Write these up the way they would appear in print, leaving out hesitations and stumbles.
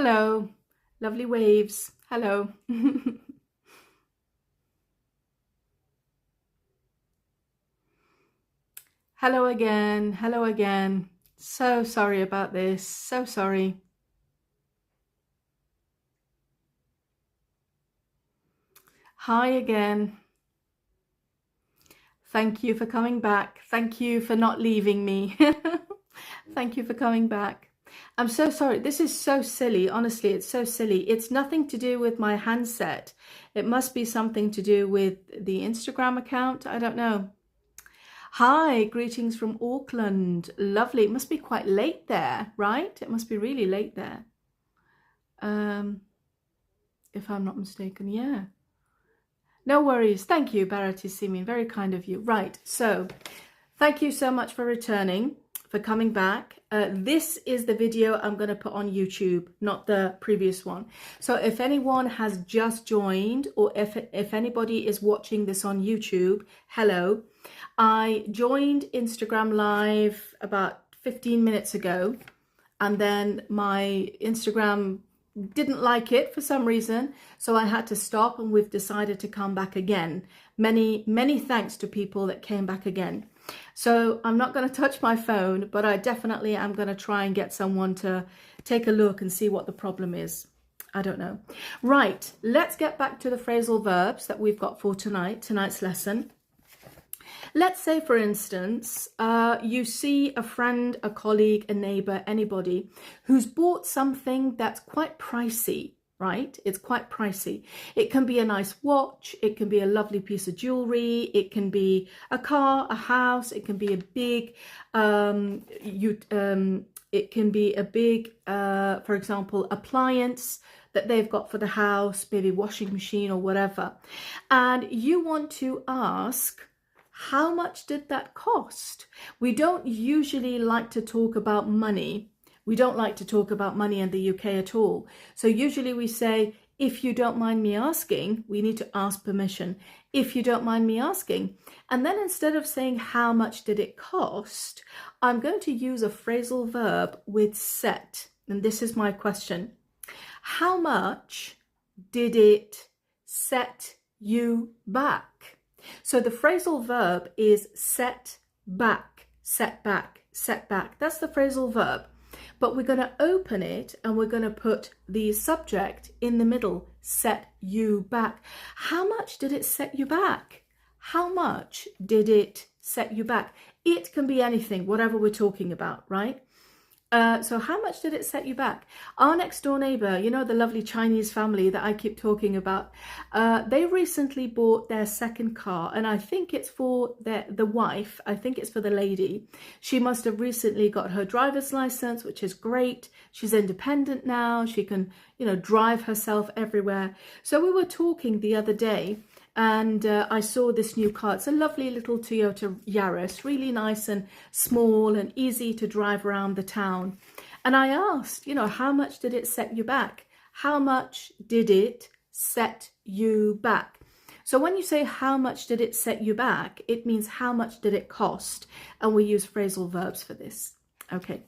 Hello, lovely waves. Hello. Hello again. Hello again. So sorry about this. So sorry. Hi again. Thank you for coming back. Thank you for not leaving me. Thank you for coming back. I'm so sorry. This is so silly. Honestly, it's so silly. It's nothing to do with my handset. It must be something to do with the Instagram account. I don't know. Hi, greetings from Auckland. Lovely. It must be quite late there, right? It must be really late there. If I'm not mistaken, yeah. No worries. Thank you, Barati Simin. Very kind of you. Right. So thank you so much for returning, for coming back. This is the video I'm going to put on YouTube, not the previous one. So if anyone has just joined, or if anybody is watching this on YouTube, hello. I joined Instagram Live about 15 minutes ago, and then my Instagram didn't like it for some reason, so I had to stop, and we've decided to come back again. Many thanks to people that came back again. So I'm not going to touch my phone, but I definitely am going to try and get someone to take a look and see what the problem is. I don't know. Right, let's get back to the phrasal verbs that we've got for tonight's lesson. Let's say, for instance, you see a friend, a colleague, a neighbor, anybody who's bought something that's quite pricey, right? It's quite pricey. It can be a nice watch. It can be a lovely piece of jewelry. It can be a car, a house. It can be a big, it can be a big, for example, appliance that they've got for the house, maybe washing machine or whatever. And you want to ask, how much did that cost? We don't usually like to talk about money. We don't like to talk about money in the UK at all. So usually we say, if you don't mind me asking, we need to ask permission. If you don't mind me asking. And then instead of saying how much did it cost, I'm going to use a phrasal verb with set. And this is my question. How much did it set you back? So the phrasal verb is set back, set back, set back. That's the phrasal verb. But we're going to open it and we're going to put the subject in the middle, set you back. How much did it set you back? How much did it set you back? It can be anything, whatever we're talking about, right? So how much did it set you back? Our next door neighbor, you know, the lovely Chinese family that I keep talking about, they recently bought their second car, and I think it's for the wife. I think it's for the lady. She must have recently got her driver's license, which is great. She's independent now. She can, you know, drive herself everywhere. So we were talking the other day, and I saw this new car. It's a lovely little Toyota Yaris, really nice and small and easy to drive around the town. And I asked, you know, how much did it set you back? How much did it set you back? So when you say how much did it set you back, it means how much did it cost? And we use phrasal verbs for this. Okay.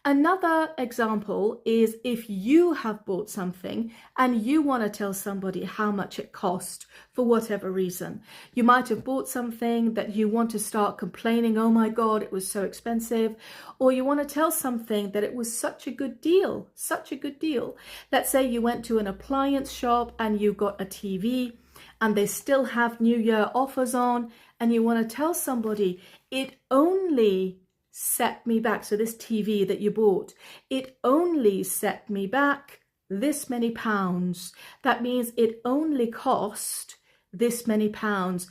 Another example is if you have bought something and you want to tell somebody how much it cost for whatever reason. You might have bought something that you want to start complaining, oh my God, it was so expensive. Or you want to tell something that it was such a good deal, such a good deal. Let's say you went to an appliance shop and you got a TV and they still have New Year offers on, and you want to tell somebody it only set me back. So this TV that you bought, it only set me back this many pounds. That means it only cost this many pounds,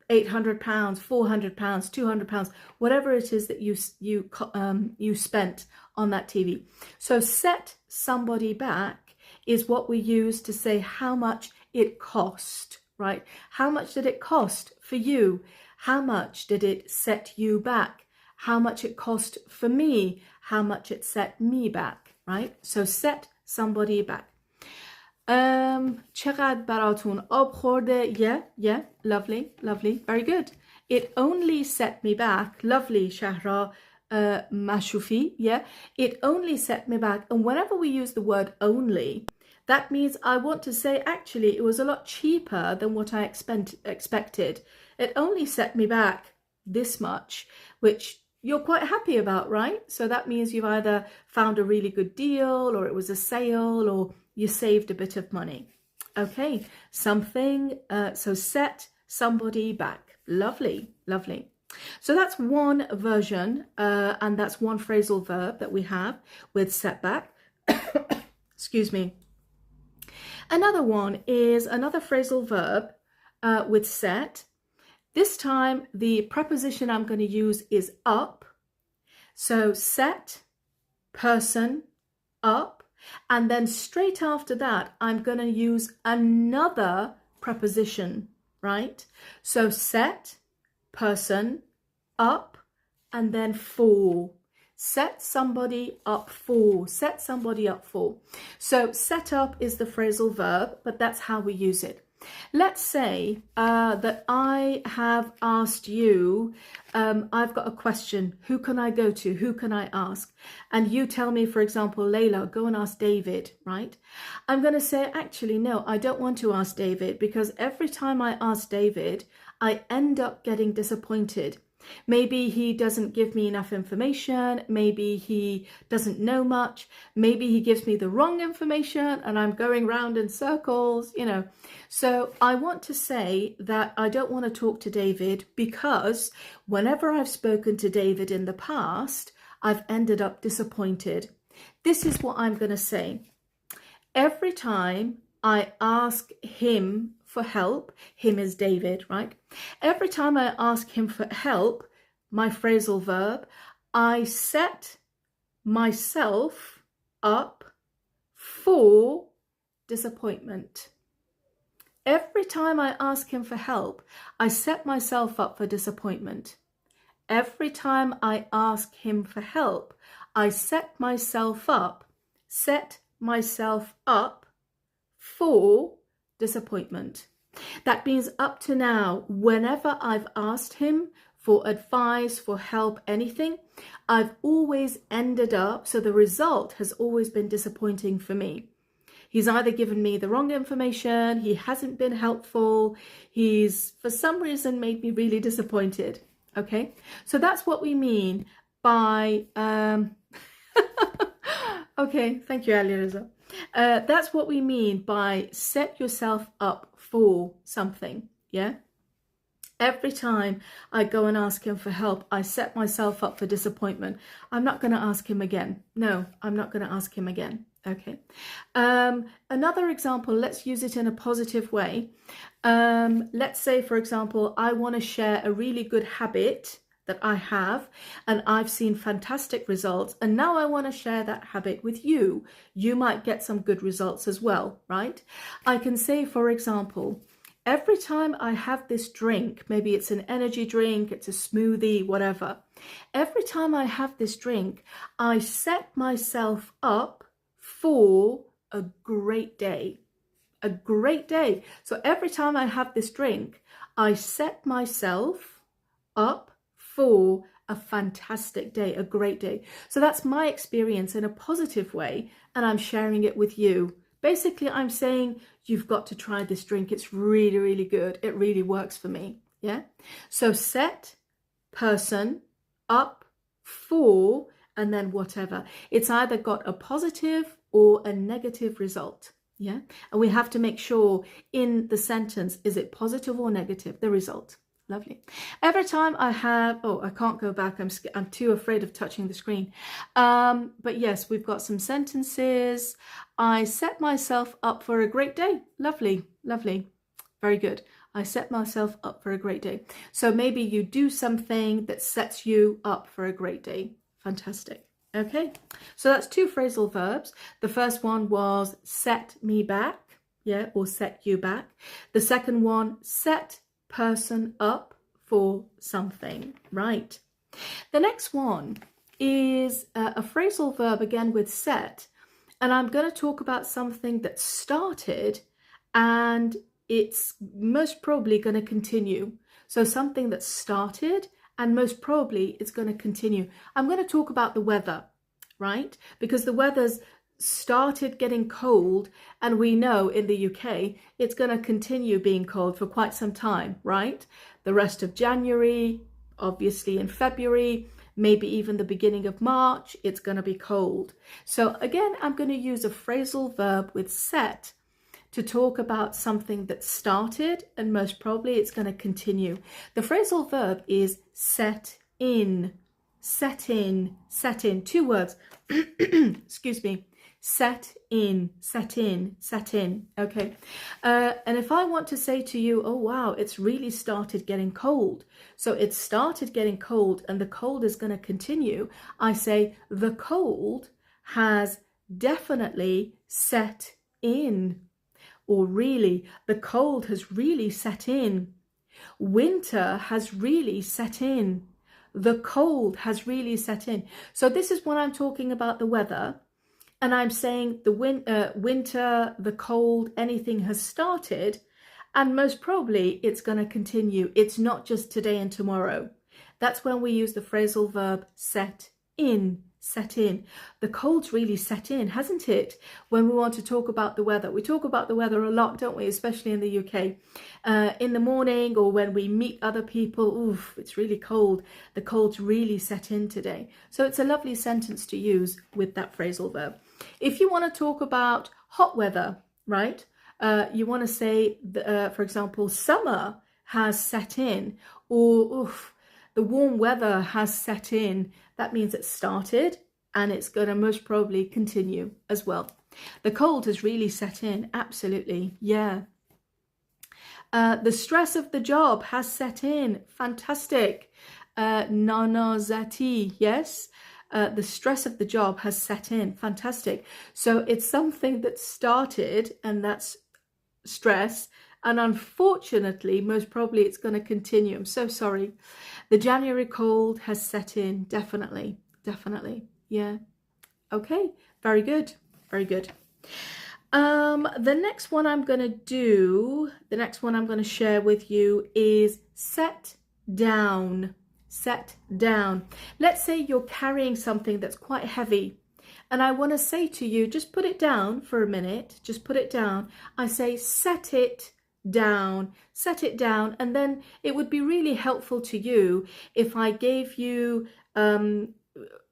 £800, £400, £200, whatever it is that you spent on that TV. So set somebody back is what we use to say how much it cost, right? How much did it cost for you? How much did it set you back? How much it cost for me, how much it set me back, right? So set somebody back. چقدر براتون آب خورده? Yeah, lovely, very good. It only set me back. Lovely, Shahra. mashufi, yeah, it only set me back. And whenever we use the word only, that means I want to say, actually, it was a lot cheaper than what I expected. It only set me back this much, which you're quite happy about, right? So that means you've either found a really good deal, or it was a sale, or you saved a bit of money. Okay, something, so set somebody back. Lovely, lovely. So that's one version, and that's one phrasal verb that we have with set back. Excuse me. Another one is another phrasal verb with set. This time, the preposition I'm going to use is up. So set, person, up. And then straight after that, I'm going to use another preposition, right? So set, person, up, and then for. Set somebody up for. Set somebody up for. So set up is the phrasal verb, but that's how we use it. Let's say that I have asked you, I've got a question. Who can I go to? Who can I ask? And you tell me, for example, Layla, go and ask David, right? I'm going to say, actually, no, I don't want to ask David, because every time I ask David, I end up getting disappointed. Maybe he doesn't give me enough information. Maybe he doesn't know much. Maybe he gives me the wrong information and I'm going round in circles, you know. So I want to say that I don't want to talk to David, because whenever I've spoken to David in the past, I've ended up disappointed. This is what I'm going to say. Every time I ask him for help, him is David, right? Every time I ask him for help, my phrasal verb, I set myself up for disappointment. Every time I ask him for help, I set myself up for disappointment. Every time I ask him for help, I set myself up for disappointment. That means up to now, whenever I've asked him for advice, for help, anything, I've always ended up, so the result has always been disappointing for me. He's either given me the wrong information, he hasn't been helpful, he's for some reason made me really disappointed. Okay, so that's what we mean by okay, thank you, Ali Reza. That's what we mean by set yourself up for something, yeah? Every time I go and ask him for help, I set myself up for disappointment. I'm not going to ask him again. No, I'm not going to ask him again. Okay. Another example, let's use it in a positive way. Let's say, for example, I want to share a really good habit that I have, and I've seen fantastic results, and now I want to share that habit with you. You might get some good results as well, right? I can say, for example, every time I have this drink, maybe it's an energy drink, it's a smoothie, whatever. Every time I have this drink, I set myself up for a great day. A great day. So every time I have this drink, I set myself up for a fantastic day, a great day. So that's my experience in a positive way, and I'm sharing it with you. Basically, I'm saying you've got to try this drink. It's really, really good. It really works for me. Yeah. So set, person, up, for, and then whatever. It's either got a positive or a negative result. Yeah. And we have to make sure in the sentence, is it positive or negative, the result. Lovely. Every time I have, oh, I can't go back. I'm too afraid of touching the screen. But yes, we've got some sentences. I set myself up for a great day. Lovely, lovely. Very good. I set myself up for a great day. So maybe you do something that sets you up for a great day. Fantastic. Okay. So that's two phrasal verbs. The first one was set me back. Yeah. Or set you back. The second one, set person up for something, right? The next one is a phrasal verb again with set, and I'm going to talk about something that started and it's most probably going to continue. So something that started and most probably it's going to continue. I'm going to talk about the weather, right? Because the weather's started getting cold, and we know in the UK it's going to continue being cold for quite some time, right? The rest of January, obviously in February, maybe even the beginning of March, it's going to be cold. So again, I'm going to use a phrasal verb with set to talk about something that started, and most probably it's going to continue. The phrasal verb is set in, set in, set in. 2 words. Excuse me. Set in, set in, set in. Okay. And if I want to say to you, oh wow, it's really started getting cold. So it started getting cold and the cold is going to continue. I say the cold has definitely set in. Or really, the cold has really set in. Winter has really set in. The cold has really set in. So this is when I'm talking about the weather, and I'm saying the winter, the cold, anything has started, and most probably it's going to continue. It's not just today and tomorrow. That's when we use the phrasal verb set in. Set in. The cold's really set in, hasn't it? When we want to talk about the weather. We talk about the weather a lot, don't we? Especially in the UK. In the morning, or when we meet other people, oof, it's really cold. The cold's really set in today. So it's a lovely sentence to use with that phrasal verb. If you want to talk about hot weather, right? You want to say, for example, summer has set in, or oof, the warm weather has set in. That means it started and it's going to most probably continue as well. The cold has really set in. Absolutely. Yeah. The stress of the job has set in. Fantastic. Nanazati. Yes. The stress of the job has set in. Fantastic. So it's something that started, and that's stress. And unfortunately, most probably it's going to continue. I'm so sorry. The January cold has set in. Definitely. Definitely. Yeah. Okay. Very good. Very good. The next one I'm going to share with you is set down. Set down. Let's say you're carrying something that's quite heavy, and I want to say to you, just put it down for a minute. Just put it down. I say set it down. Set it down. And then it would be really helpful to you if I gave you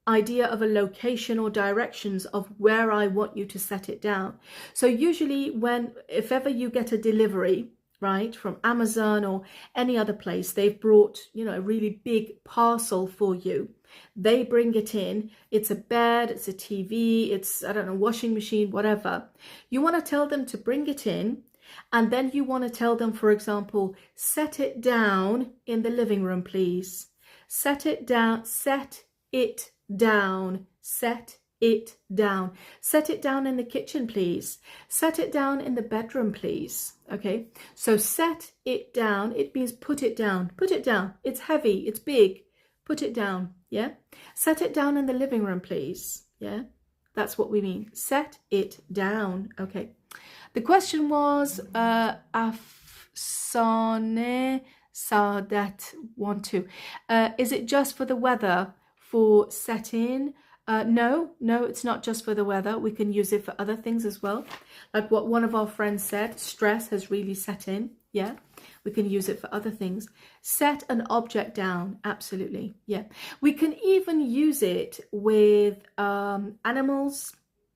idea of a location or directions of where I want you to set it down. So usually if ever you get a delivery, right, from Amazon or any other place, they've brought, a really big parcel for you. They bring it in. It's a bed, it's a TV, it's, I don't know, washing machine, whatever. You want to tell them to bring it in, and then you want to tell them, for example, set it down in the living room, please. Set it down, set it down, set it down. Set it down in the kitchen, please. Set it down in the bedroom, please. Okay, so set it down, it means put it down. Put it down. It's heavy, it's big. Put it down, yeah? Set it down in the living room, please. Yeah, that's what we mean. Set it down. Okay. The question was, Afsane Sadat want to. Is it just for the weather, for set in? No, it's not just for the weather. We can use it for other things as well. Like what one of our friends said, stress has really set in. Yeah, we can use it for other things. Set an object down. Absolutely. Yeah. We can even use it with animals,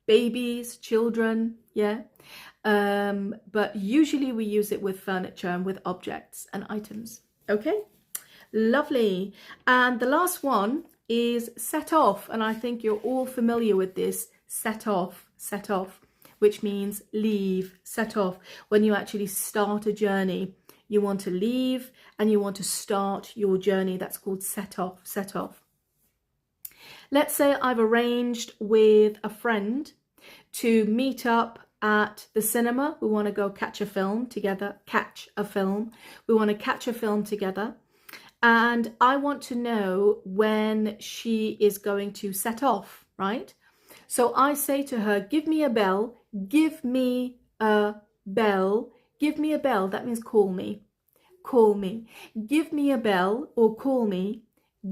babies, children. Yeah. But usually we use it with furniture and with objects and items. Okay. Lovely. And the last one is set off. And I think you're all familiar with this. Set off, which means leave. Set off. When you actually start a journey, you want to leave and you want to start your journey. That's called set off, set off. Let's say I've arranged with a friend to meet up at the cinema. We want to go catch a film together. We want to catch a film together. And I want to know when she is going to set off, right? So I say to her, give me a bell. Give me a bell. Give me a bell. That means call me. Call me. Give me a bell or call me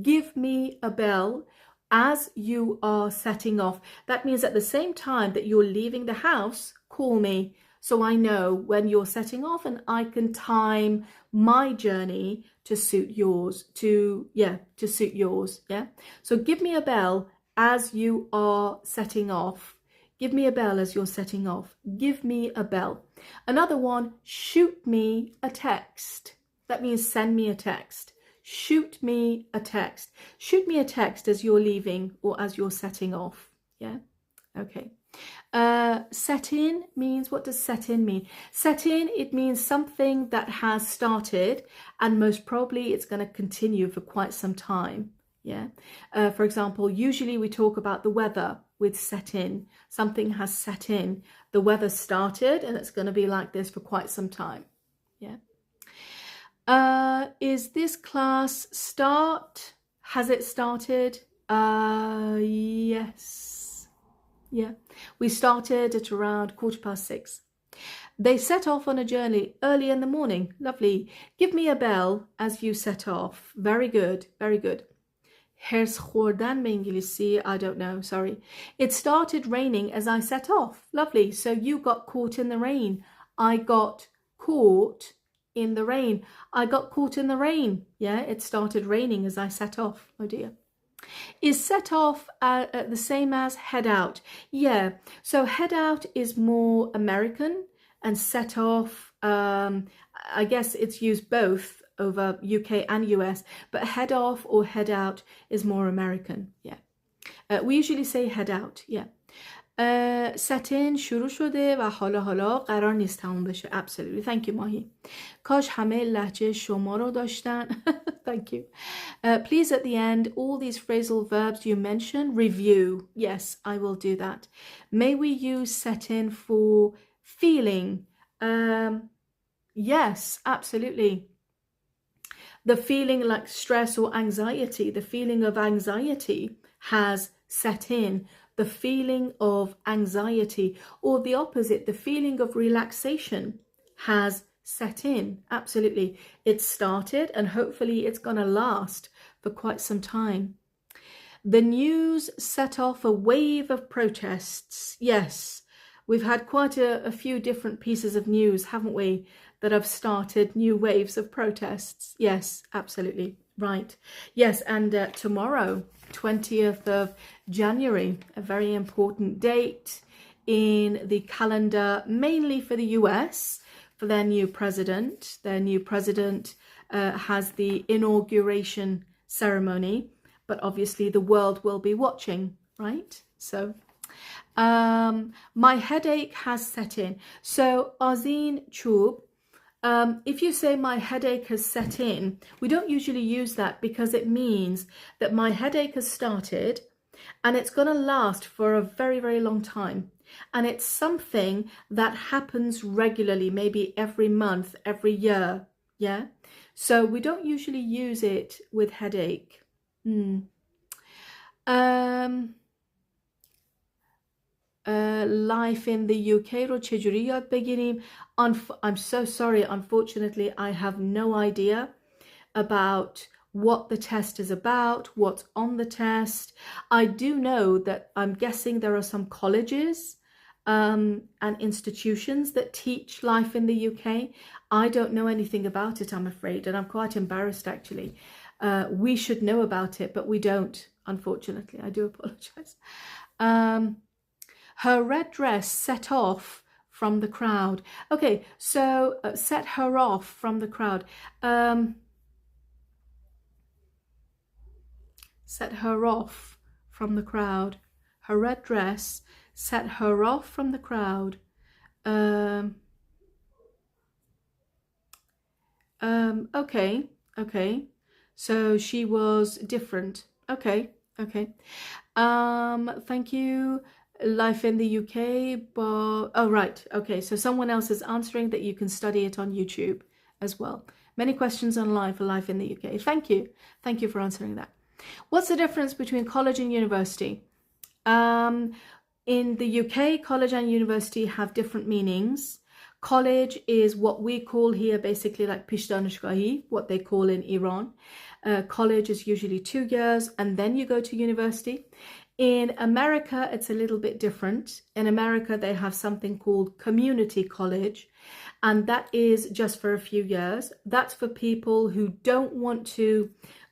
give me a bell as you are setting off. That means at the same time that you're leaving the house, call me, so I know when you're setting off and I can time my journey to suit yours, to suit yours, yeah? So give me a bell as you are setting off. Give me a bell as you're setting off. Give me a bell. Another one, shoot me a text. That means send me a text. Shoot me a text. Shoot me a text as you're leaving or as you're setting off, yeah? Okay. Set in means, what does set in mean? Set in, it means something that has started and most probably it's going to continue for quite some time. Yeah. For example, usually we talk about the weather with set in. Something has set in. The weather started and it's going to be like this for quite some time. Yeah. Is this class start? Has it started? Yes. Yeah, we started at around 6:15. They set off on a journey early in the morning. Lovely. Give me a bell as you set off. Very good, very good. هرس خوردن به انگلیسی, I don't know, sorry. It started raining as I set off. Lovely. So you got caught in the rain. I got caught in the rain. I got caught in the rain. Yeah, it started raining as I set off. Oh dear. Is set off the same as head out? Yeah, so head out is more American and set off, I guess it's used both over UK and US, but head off or head out is more American, yeah. We usually say head out, yeah. set in شروع شده و حالا قرار نیست تموم بشه. Absolutely. Thank you ماهی. کاش همه لهجه شما رو داشتن. Thank you. Please at the end, all these phrasal verbs you mentioned, review. Yes, I will do that. May we use set in for feeling? Yes, absolutely. The feeling like stress or anxiety, the feeling of anxiety has set in. The feeling of anxiety, or the opposite, the feeling of relaxation has set in. Absolutely. It started and hopefully it's going to last for quite some time. The news set off a wave of protests. Yes, we've had quite a few different pieces of news, haven't we, that have started new waves of protests. Yes, absolutely. Right. Yes, and tomorrow, 20th of January, a very important date in the calendar, mainly for the US, for their new president. Their new president has the inauguration ceremony, but obviously the world will be watching, right? So my headache has set in. So Azin Chub, if you say my headache has set in, we don't usually use that because it means that my headache has started and it's going to last for a very, very long time. And it's something that happens regularly, maybe every month, every year. Yeah. So we don't usually use it with headache. Life in the UK رو چجوری یاد بگیریم? I'm so sorry, unfortunately I have no idea about what the test is about, what's on the test. I do know that I'm guessing there are some colleges and institutions that teach life in the UK. I don't know anything about it, I'm afraid, and I'm quite embarrassed actually. We should know about it, but we don't, unfortunately. I do apologize. Her red dress set off from the crowd. Okay, so set her off from the crowd. Set her off from the crowd. Her red dress set her off from the crowd. Okay. So she was different. Okay. Thank you. Life in the UK, but oh right, okay, so someone else is answering that you can study it on YouTube as well. Many questions online for life in the UK. Thank you for answering that. What's the difference between college and university? In the UK, college and university have different meanings. College is what we call here basically like pish danishgahi, what they call in Iran. College is usually 2 years, and then you go to university. In America, it's a little bit different. In America, they have something called community college, and that is just for a few years. That's for people who don't want to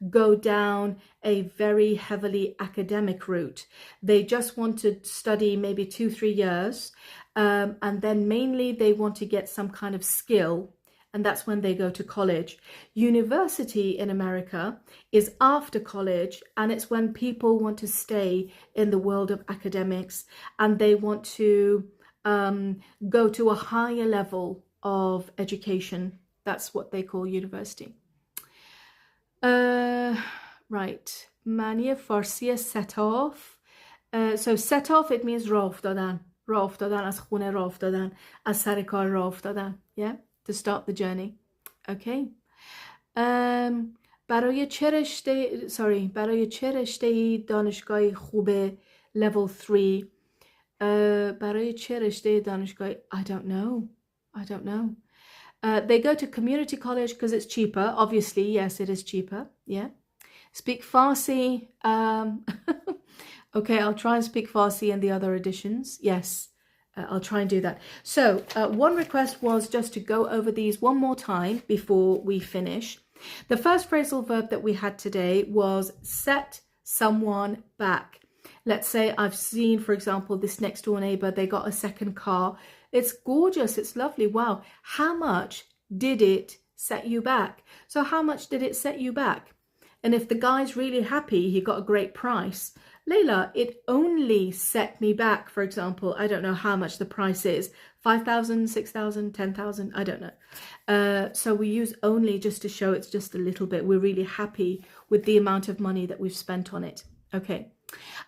go down a very heavily academic route. They just want to study maybe 2-3 years, and then mainly they want to get some kind of skill, and that's when they go to college. University in America is after college, and it's when people want to stay in the world of academics and they want to go to a higher level of education. That's what they call university. Right. معنی فارسی set off. So set off, it means راه افتادن. راه افتادن، از خونه راه افتادن، از سر کار راه افتادن. Yeah, to start the journey. Okay. برای چه رشته دانشگاهی خوبه level 3؟ برای چه رشته دانشگاهی I don't know. They go to community college because it's cheaper. Obviously, yes, it is cheaper. Yeah. Speak Farsi. Okay, I'll try and speak Farsi in the other editions. Yes, I'll try and do that. So one request was just to go over these one more time before we finish. The first phrasal verb that we had today was set someone back. Let's say I've seen, for example, this next door neighbor, they got a second car. It's gorgeous. It's lovely. Wow. How much did it set you back? So how much did it set you back? And if the guy's really happy, he got a great price. Layla, it only set me back, for example, I don't know how much the price is. 5,000, 6,000, 10,000, I don't know. So we use only just to show it's just a little bit. We're really happy with the amount of money that we've spent on it. Okay.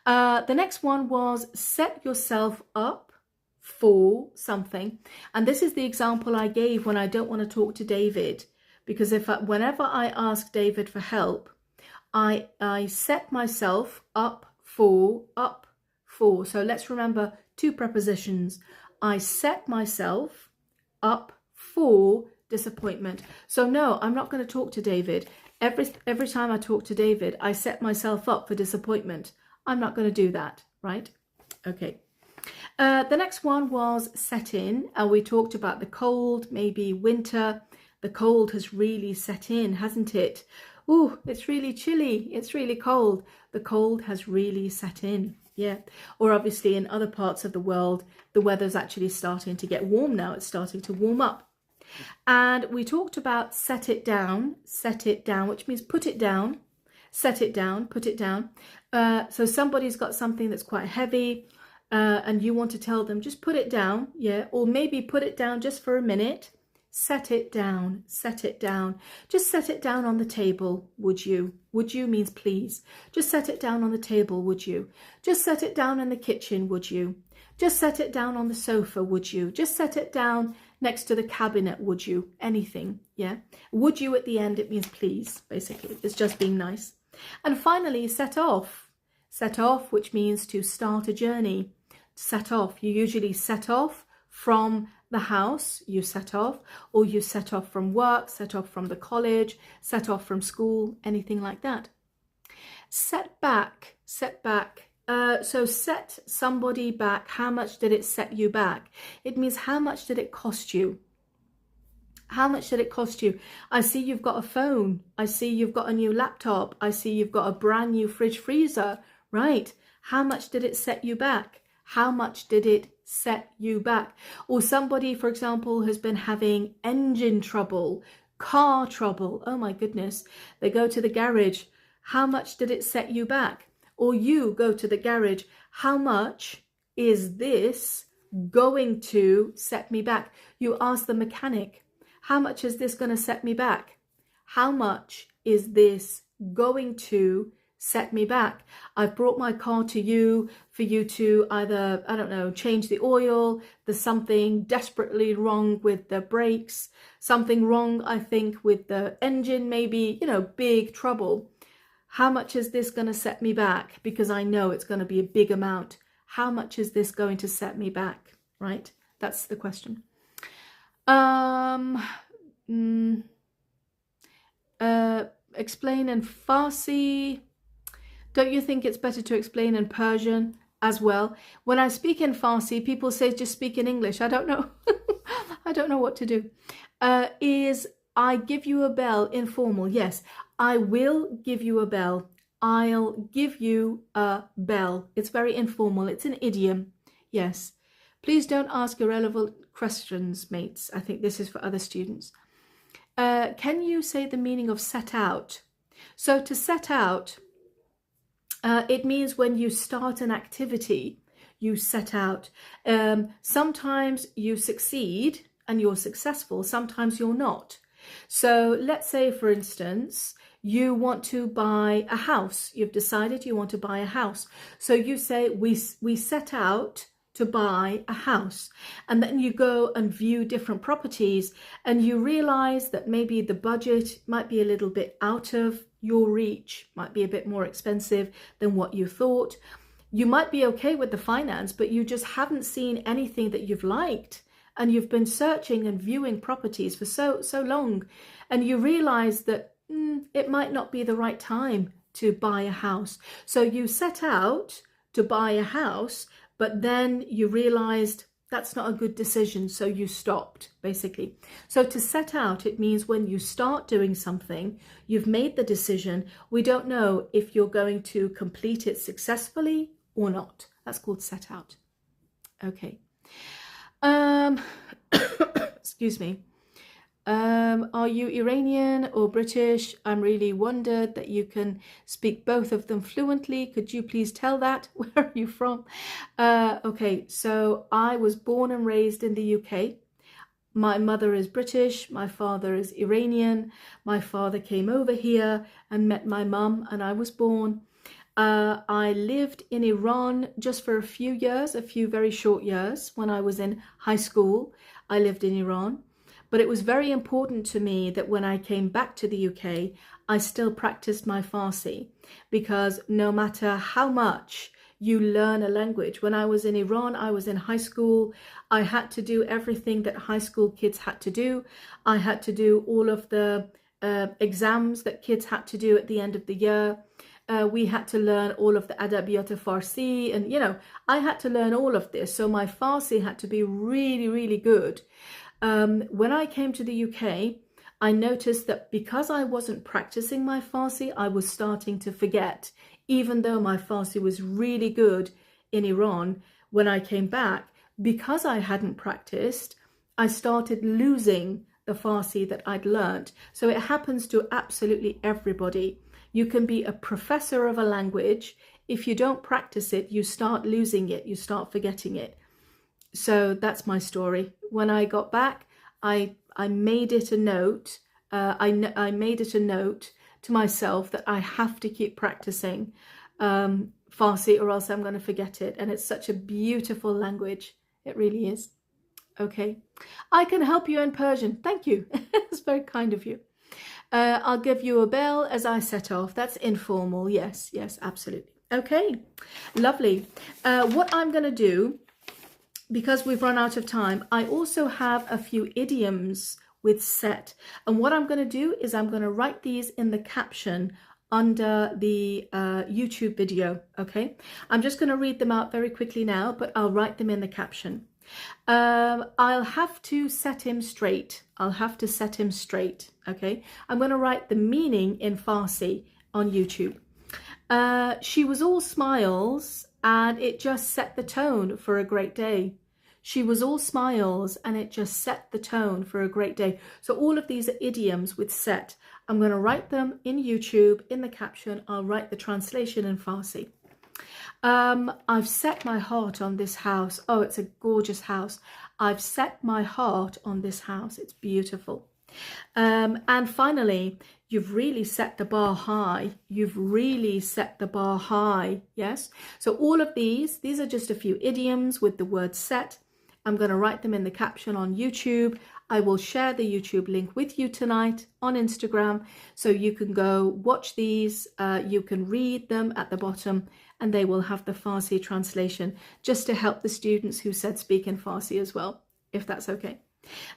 The next one was set yourself up for something. And this is the example I gave when I don't want to talk to David. Because whenever I ask David for help, I set myself up for. So let's remember 2 prepositions. I set myself up for disappointment. So no, I'm not going to talk to David. Every time I talk to David, I set myself up for disappointment. I'm not going to do that, right? Okay. The next one was set in, and we talked about the cold, maybe winter. The cold has really set in, hasn't it? Ooh, it's really chilly. It's really cold. The cold has really set in. Yeah. Or obviously in other parts of the world, the weather's actually starting to get warm now. It's starting to warm up. And we talked about set it down, which means put it down, set it down, put it down. So somebody's got something that's quite heavy, and you want to tell them, just put it down, yeah, or maybe put it down just for a minute. Set it down, set it down. Just set it down on the table, would you? Would you means please. Just set it down on the table, would you? Just set it down in the kitchen, would you? Just set it down on the sofa, would you? Just set it down next to the cabinet, would you? Anything, yeah? Would you at the end, it means please, basically. It's just being nice. And finally, set off. Set off, which means to start a journey. Set off. You usually set off from the house, you set off, or you set off from work, set off from the college, set off from school, anything like that. Set back, set back. So set somebody back. How much did it set you back? It means how much did it cost you? How much did it cost you? I see you've got a phone. I see you've got a new laptop. I see you've got a brand new fridge freezer. Right. How much did it set you back? How much did it set you back? Or somebody, for example, has been having engine trouble, car trouble. Oh my goodness. They go to the garage. How much did it set you back? Or you go to the garage. How much is this going to set me back? You ask the mechanic, how much is this going to set me back? How much is this going to set me back? I've brought my car to you for you to either, I don't know, change the oil. There's something desperately wrong with the brakes. Something wrong, I think, with the engine, maybe, you know, big trouble. How much is this going to set me back? Because I know it's going to be a big amount. How much is this going to set me back? Right? That's the question. explain in Farsi? Don't you think it's better to explain in Persian as well? When I speak in Farsi, people say just speak in English. I don't know. I don't know what to do. Is I give you a bell informal? Yes, I will give you a bell. I'll give you a bell. It's very informal. It's an idiom. Yes. Please don't ask irrelevant questions, mates. I think this is for other students. Can you say the meaning of set out? So to set out, it means when you start an activity, you set out. Sometimes you succeed and you're successful. Sometimes you're not. So let's say, for instance, you want to buy a house. You've decided you want to buy a house. So you say, we set out to buy a house. And then you go and view different properties and you realize that maybe the budget might be a little bit out of your reach, might be a bit more expensive than what you thought. You might be okay with the finance, but you just haven't seen anything that you've liked. And you've been searching and viewing properties for so long. And you realize that it might not be the right time to buy a house. So you set out to buy a house, but then you realized that's not a good decision. So you stopped, basically. So to set out, it means when you start doing something, you've made the decision. We don't know if you're going to complete it successfully or not. That's called set out. Okay. Excuse me. Are you Iranian or British? I'm really wondered that you can speak both of them fluently. Could you please tell that? Where are you from? Okay, so I was born and raised in the UK. My mother is British. My father is Iranian. My father came over here and met my mum, and I was born. I lived in Iran just for a few years, a few very short years. When I was in high school, I lived in Iran. But it was very important to me that when I came back to the UK, I still practiced my Farsi, because no matter how much you learn a language, when I was in Iran, I was in high school, I had to do everything that high school kids had to do. I had to do all of the exams that kids had to do at the end of the year. We had to learn all of the adabiyat Farsi, and I had to learn all of this. So my Farsi had to be really, really good. When I came to the UK, I noticed that because I wasn't practicing my Farsi, I was starting to forget. Even though my Farsi was really good in Iran, when I came back, because I hadn't practiced, I started losing the Farsi that I'd learned. So it happens to absolutely everybody. You can be a professor of a language. If you don't practice it, you start losing it, you start forgetting it. So that's my story. When I got back, I made it a note. I made it a note to myself that I have to keep practicing Farsi, or else I'm going to forget it. And it's such a beautiful language. It really is. Okay. I can help you in Persian. Thank you. It's very kind of you. I'll give you a bell as I set off. That's informal. Yes, absolutely. Okay, lovely. What I'm going to do, because we've run out of time, I also have a few idioms with set. And what I'm going to do is I'm going to write these in the caption under the YouTube video. Okay, I'm just going to read them out very quickly now, but I'll write them in the caption. I'll have to set him straight. I'll have to set him straight. Okay, I'm going to write the meaning in Farsi on YouTube. She was all smiles and it just set the tone for a great day. She was all smiles and it just set the tone for a great day. So all of these are idioms with set. I'm going to write them in YouTube in the caption. I'll write the translation in Farsi. I've set my heart on this house. Oh, it's a gorgeous house. I've set my heart on this house. It's beautiful. And finally, you've really set the bar high. You've really set the bar high. Yes. So all of these are just a few idioms with the word set. I'm going to write them in the caption on YouTube. I will share the YouTube link with you tonight on Instagram, so you can go watch these. You can read them at the bottom, and they will have the Farsi translation, just to help the students who said speak in Farsi as well, if that's okay.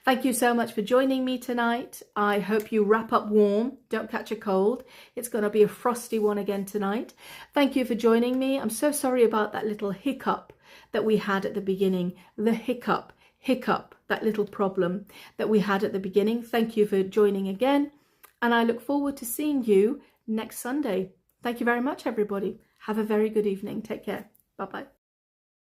Thank you so much for joining me tonight. I hope you wrap up warm. Don't catch a cold. It's going to be a frosty one again tonight. Thank you for joining me. I'm so sorry about that little hiccup that we had at the beginning. The hiccup, that little problem that we had at the beginning. Thank you for joining again. And I look forward to seeing you next Sunday. Thank you very much, everybody. Have a very good evening. Take care. Bye-bye.